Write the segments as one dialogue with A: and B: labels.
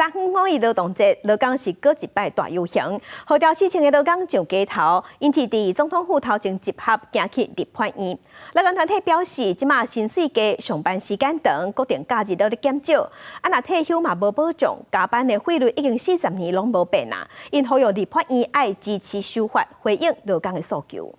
A: 3分5日劳动节，劳工是过一摆大游行，号召4千个劳工上街头，因此伫总统府头前集合，行去立法院。劳工团体表示，即马薪水低，上班时间长，固定假日都咧减少，若退休嘛无保障，加班的费率已经40年拢无变啊。因呼吁立法院爱支持修法，回应劳工的诉求。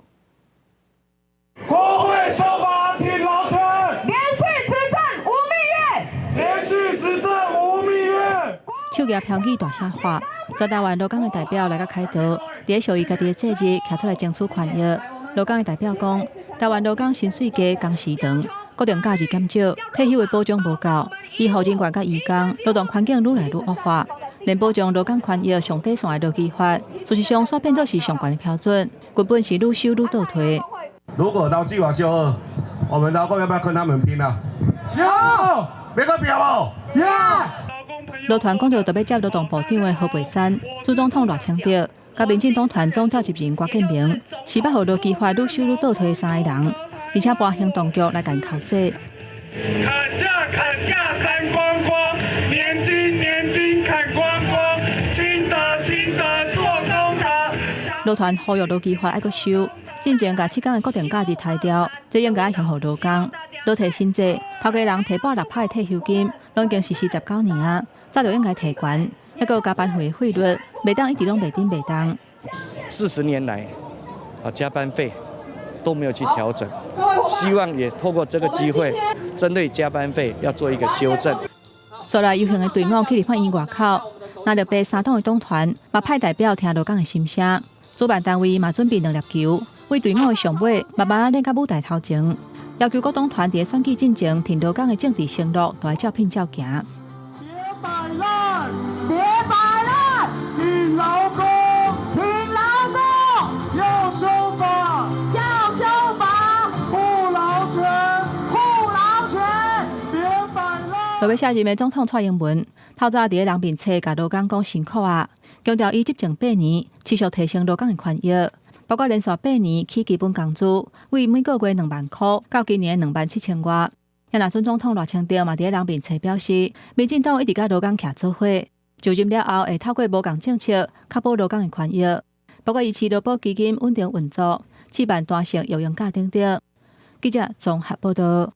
B: 国会修法挺劳权，
C: 连续执政5蜜月，
B: 连续执政5蜜月。
D: 手举飘起大声喊，全台湾劳工的代表来甲开道，伫属于家己的节日，徛出来争取权益。劳工的代表讲，台湾劳工薪水低，工时长，固定假日减少，退休的保障无够，医护人员甲义工劳动环境愈来愈恶化，连保障劳工权益上底线的劳基法，事实上煞变作是上悬的标准，根本是愈收愈倒退。
E: 如果劳计法修恶，我们劳工要不要跟他们拼啊？
B: 要，
E: 别个表哦。
B: 要。
D: 劳团讲到特别接劳动部长的何培山，朱总统热称着，甲民进党团总召集人郭建明是要予劳基法愈修愈倒退的3个人，而且搬行动局来甲因口说。
B: 砍价删光光，年金砍光光，轻的做公的。
D: 劳团呼吁劳基法爱阁修。进前甲7天的固定假日裁掉，这应该向予劳工。劳提薪制，头家人提800趴的退休金，拢已经实施19年啊，早就应该提悬。还有加班费的费率，袂当一直拢袂顶袂当。
F: 40年来，加班费都没有去调整，希望也透过这个机会，针对加班费要做一个修正。
D: 所来游行的队伍去立法院外口，拿着白3党的党团，嘛派代表听劳工的心声。主办单位嘛准备2粒球。为队伍的上尾，慢慢咧到舞台头前，要求各党团伫选举进前挺劳工的政治承诺，都要照拼照行。
B: 别摆烂，别摆烂，挺劳工，挺劳工，要修法，
C: 要修法，
B: 护劳权，
C: 护劳权，
B: 别摆烂。
D: 落尾下任的总统蔡英文，透早伫人面册甲劳工讲辛苦啊，强调伊执政8年，持续提升劳工的权益。包括连续8年起基本工资为每个月2万块，到今年27000外。也若准总统赖清德嘛伫人面册表示，民进党一直甲劳工徛做伙，就任了后会透过无共政策确保劳工的权益，包括维持劳保基金稳定运作，举办大型育婴假等等。记者综合报道。